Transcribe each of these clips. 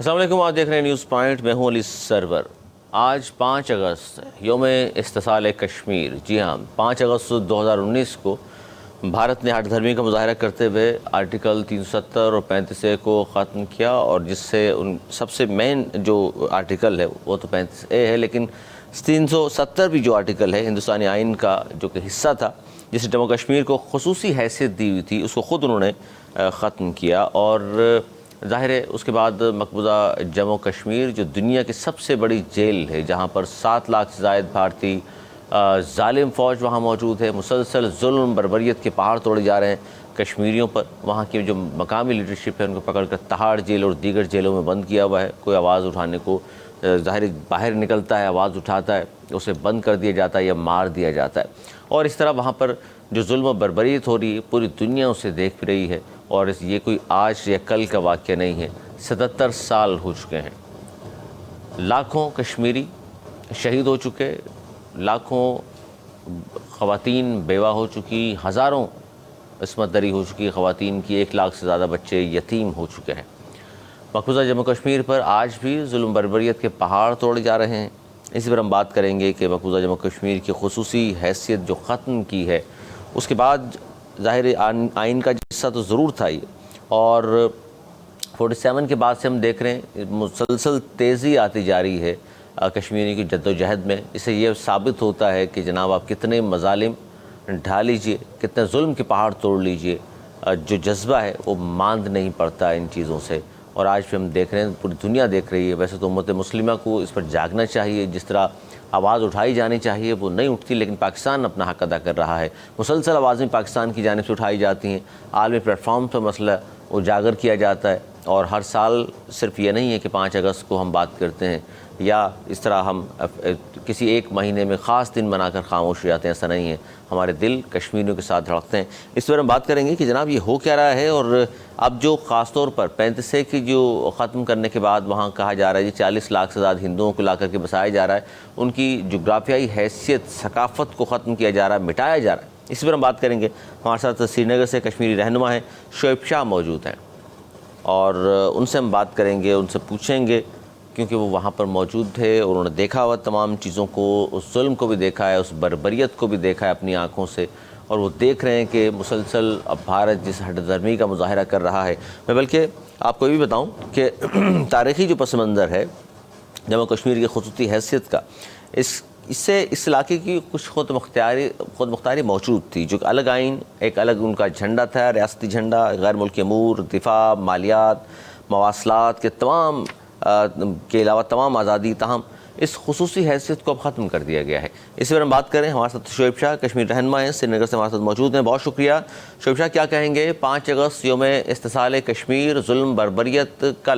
السلام علیکم، آپ دیکھ رہے ہیں نیوز پوائنٹ، میں ہوں علی سرور۔ آج 5 اگست یوم استحصال کشمیر۔ جی ہاں، 5 اگست 2019 کو بھارت نے ہٹ دھرمی کا مظاہرہ کرتے ہوئے آرٹیکل 370 اور 35A کو ختم کیا، اور جس سے سب سے مین جو آرٹیکل ہے وہ تو 35A ہے، لیکن 370 بھی جو آرٹیکل ہے ہندوستانی آئین کا جو کہ حصہ تھا، جس سے جموں کشمیر کو خصوصی حیثیت دی ہوئی تھی، اس کو خود انہوں نے ختم کیا۔ اور ظاہر ہے اس کے بعد مقبوضہ جموں کشمیر جو دنیا کی سب سے بڑی جیل ہے، جہاں پر 7 لاکھ سے زائد بھارتی ظالم فوج وہاں موجود ہے، مسلسل ظلم بربریت کے پہاڑ توڑے جا رہے ہیں کشمیریوں پر۔ وہاں کی جو مقامی لیڈرشپ ہے ان کو پکڑ کر تہاڑ جیل اور دیگر جیلوں میں بند کیا ہوا ہے۔ کوئی آواز اٹھانے کو ظاہر باہر نکلتا ہے، آواز اٹھاتا ہے، اسے بند کر دیا جاتا ہے یا مار دیا جاتا ہے۔ اور اس طرح وہاں پر جو ظلم و بربریت ہو رہی ہے پوری دنیا اسے دیکھ رہی ہے، اور یہ کوئی آج یا کل کا واقعہ نہیں ہے، 77 سال ہو چکے ہیں۔ لاکھوں کشمیری شہید ہو چکے، لاکھوں خواتین بیوہ ہو چکی، ہزاروں عصمت دری ہو چکی خواتین کی، 1 لاکھ سے زیادہ بچے یتیم ہو چکے ہیں۔ مقبوضہ جموں کشمیر پر آج بھی ظلم بربریت کے پہاڑ توڑے جا رہے ہیں۔ اسی پر ہم بات کریں گے کہ مقبوضہ جموں کشمیر کی خصوصی حیثیت جو ختم کی ہے، اس کے بعد ظاہر آئین کا حصہ تو ضرور تھا یہ، اور 47 کے بعد سے ہم دیکھ رہے ہیں مسلسل تیزی آتی جا رہی ہے کشمیری کی جد و جہد میں۔ اس سے یہ ثابت ہوتا ہے کہ جناب آپ کتنے مظالم ڈھا لیجئے، کتنے ظلم کے پہاڑ توڑ لیجئے، جو جذبہ ہے وہ ماند نہیں پڑتا ان چیزوں سے۔ اور آج بھی ہم دیکھ رہے ہیں، پوری دنیا دیکھ رہی ہے۔ ویسے تو امت مسلمہ کو اس پر جاگنا چاہیے، جس طرح آواز اٹھائی جانی چاہیے وہ نہیں اٹھتی، لیکن پاکستان اپنا حق ادا کر رہا ہے۔ مسلسل آوازیں پاکستان کی جانب سے اٹھائی جاتی ہیں، عالمی پلیٹ فارم پر مسئلہ اجاگر کیا جاتا ہے، اور ہر سال صرف یہ نہیں ہے کہ 5 اگست کو ہم بات کرتے ہیں یا اس طرح ہم کسی ایک مہینے میں خاص دن بنا کر خاموش ہو جاتے ہیں، ایسا نہیں ہے۔ ہمارے دل کشمیریوں کے ساتھ دھڑکتے ہیں۔ اس پر ہم بات کریں گے کہ جناب یہ ہو کیا رہا ہے، اور اب جو خاص طور پر 35A کی جو ختم کرنے کے بعد وہاں کہا جا رہا ہے 40 لاکھ سے زیادہ ہندوؤں کو لا کر کے بسایا جا رہا ہے، ان کی جغرافیائی حیثیت، ثقافت کو ختم کیا جا رہا ہے، مٹایا جا رہا ہے۔ اس پر ہم بات کریں گے۔ ہمارے ساتھ سری نگر سے کشمیری رہنما ہیں، شعیب شاہ موجود ہیں، اور ان سے ہم بات کریں گے، ان سے پوچھیں گے، کیونکہ وہ وہاں پر موجود تھے اور انہوں نے دیکھا ہوا تمام چیزوں کو، اس ظلم کو بھی دیکھا ہے، اس بربریت کو بھی دیکھا ہے اپنی آنکھوں سے، اور وہ دیکھ رہے ہیں کہ مسلسل اب بھارت جس ہٹ دھرمی کا مظاہرہ کر رہا ہے۔ میں بلکہ آپ کو یہ بھی بتاؤں کہ تاریخی جو پس منظر ہے جموں کشمیر کی خصوصی حیثیت کا، اس سے اس علاقے کی کچھ خود مختاری موجود تھی، جو کہ الگ آئین، ایک الگ ان کا جھنڈا تھا، ریاستی جھنڈا، غیر ملکی امور، دفاع، مالیات، مواصلات کے تمام کے علاوہ تمام آزادی، تاہم اس خصوصی حیثیت کو اب ختم کر دیا گیا ہے۔ اس پر ہم بات کریں، ہمارے ساتھ شعیب شاہ کشمیر رہنما ہیں، سری نگر سے ہمارے ساتھ موجود ہیں۔ بہت شکریہ شعیب شاہ، کیا کہیں گے 5 اگست یوم استحصال کشمیر، ظلم بربریت کا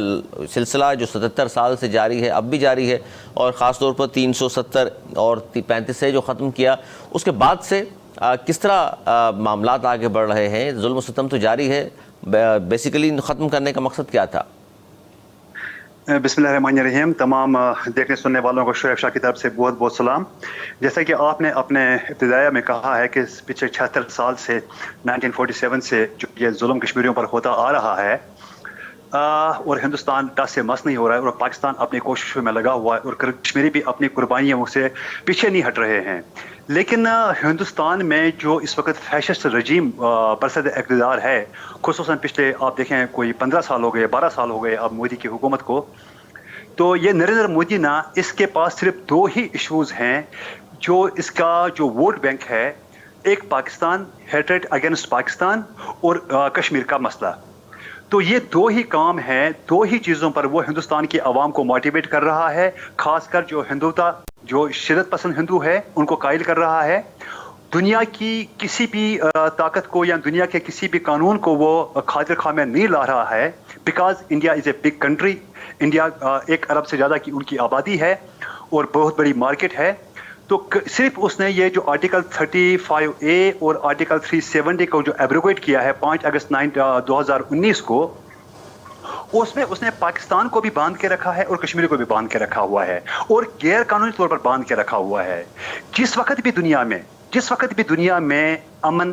سلسلہ جو 77 سال سے جاری ہے، اب بھی جاری ہے، اور خاص طور پر 370 اور 35A جو ختم کیا، اس کے بعد سے کس طرح معاملات آگے بڑھ رہے ہیں؟ ظلم و ستم تو جاری ہے، بیسیکلی ختم کرنے کا مقصد کیا تھا؟ بسم اللہ الرحمن الرحیم۔ تمام دیکھنے سننے والوں کو شعیب شاہ کی طرف سے بہت بہت سلام۔ جیسا کہ آپ نے اپنے ابتدائیہ میں کہا ہے کہ پچھلے 76 سال سے 1947 سے جو یہ ظلم کشمیریوں پر ہوتا آ رہا ہے، اور ہندوستان ٹس سے مس نہیں ہو رہا ہے، اور پاکستان اپنی کوششوں میں لگا ہوا ہے، اور کشمیری بھی اپنی قربانیوں سے پیچھے نہیں ہٹ رہے ہیں۔ لیکن ہندوستان میں جو اس وقت فیشسٹ رجیم برصد اقتدار ہے، خصوصاً پچھلے آپ دیکھیں کوئی 15 سال ہو گئے، 12 سال ہو گئے اب مودی کی حکومت کو، تو یہ نریندر مودی نا، اس کے پاس صرف 2 ہی ایشوز ہیں جو اس کا جو ووٹ بینک ہے، ایک پاکستان، ہیٹریٹ اگینسٹ پاکستان، اور کشمیر کا مسئلہ۔ تو یہ 2 ہی کام ہیں، 2 ہی چیزوں پر وہ ہندوستان کی عوام کو موٹیویٹ کر رہا ہے، خاص کر جو ہندوتا، جو شدت پسند ہندو ہے ان کو قائل کر رہا ہے۔ دنیا کی کسی بھی طاقت کو یا دنیا کے کسی بھی قانون کو وہ خاطر خواہ میں نہیں لا رہا ہے، because India is a big country. India 1 ارب سے زیادہ کی ان کی آبادی ہے اور بہت بڑی مارکیٹ ہے۔ تو صرف اس نے یہ جو آرٹیکل 35A اور آرٹیکل 370 کو جو ایبروگیٹ کیا ہے 5 اگست 2019 کو، اس میں اس نے پاکستان کو بھی باندھ کے رکھا ہے اور کشمیر کو بھی باندھ کے رکھا ہوا ہے، اور غیر قانونی طور پر باندھ کے رکھا ہوا ہے۔ جس وقت بھی دنیا میں امن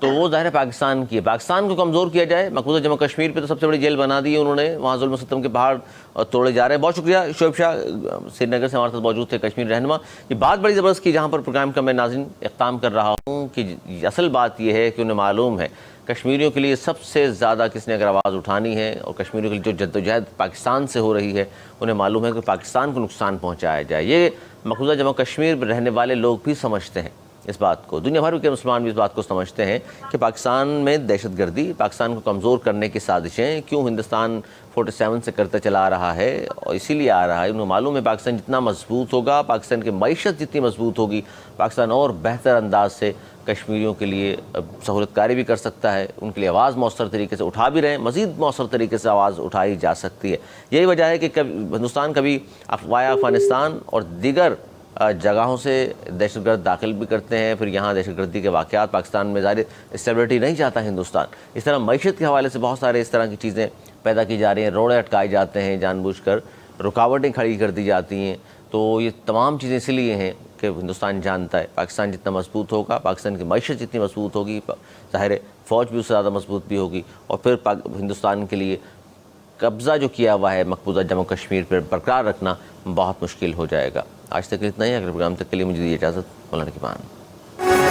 تو وہ ظاہر پاکستان کی ہے. پاکستان کو کمزور کیا جائے. مقبوضہ جموں کشمیر پہ تو سب سے بڑی جیل بنا دی ہے انہوں نے, وہاں ظلم و ستم کے پہاڑ توڑے جا رہے ہیں. بہت شکریہ شعیب شاہ, سری نگر سے ہمارے ساتھ موجود تھے, کشمیر رہنما. یہ بات بڑی زبردست کی جہاں پر پروگرام کا میں ناظرین اختتام کر رہا ہوں کہ اصل بات یہ ہے کہ انہیں معلوم ہے کشمیریوں کے لیے سب سے زیادہ کس نے اگر آواز اٹھانی ہے اور کشمیریوں کے لیے جو جدوجہد پاکستان سے ہو رہی ہے, انہیں معلوم ہے کہ پاکستان کو نقصان پہنچایا جائے. یہ مقبوضہ جموں کشمیر میں رہنے والے لوگ بھی سمجھتے ہیں اس بات کو, دنیا بھر کے مسلمان بھی اس بات کو سمجھتے ہیں کہ پاکستان میں دہشت گردی, پاکستان کو کمزور کرنے کی سازشیں کیوں ہندوستان 47 سے کرتا چلا آ رہا ہے, اور اسی لیے آ رہا ہے. انہیں معلوم ہے پاکستان جتنا مضبوط ہوگا, پاکستان کی معیشت جتنی مضبوط ہوگی, پاکستان اور بہتر انداز سے کشمیریوں کے لیے سہولت کاری بھی کر سکتا ہے, ان کے لیے آواز مؤثر طریقے سے اٹھا بھی رہے ہیں, مزید مؤثر طریقے سے آواز اٹھائی جا سکتی ہے. یہی وجہ ہے کہ ہندوستان کبھی افغانستان اور دیگر جگہوں سے دہشت گرد داخل بھی کرتے ہیں, پھر یہاں دہشت گردی کے واقعات, پاکستان میں ظاہر اسٹیبلٹی نہیں چاہتا ہندوستان. اس طرح معیشت کے حوالے سے بہت سارے اس طرح کی چیزیں پیدا کی جا رہی ہیں, روڑے اٹکائے جاتے ہیں جان بوجھ کر, رکاوٹیں کھڑی کر دی جاتی ہیں. تو یہ تمام چیزیں اس لیے ہیں کہ ہندوستان جانتا ہے پاکستان جتنا مضبوط ہوگا, پاکستان کی معیشت جتنی مضبوط ہوگی, ظاہر فوج بھی اس سے زیادہ مضبوط بھی ہوگی, اور پھر ہندوستان کے لیے قبضہ جو کیا ہوا ہے مقبوضہ جموں کشمیر پر برقرار رکھنا بہت مشکل ہو جائے گا. آج تک اتنا ہی. اگلے پروگرام تک کے لیے مجھے دی اجازت. مولانا کی بان.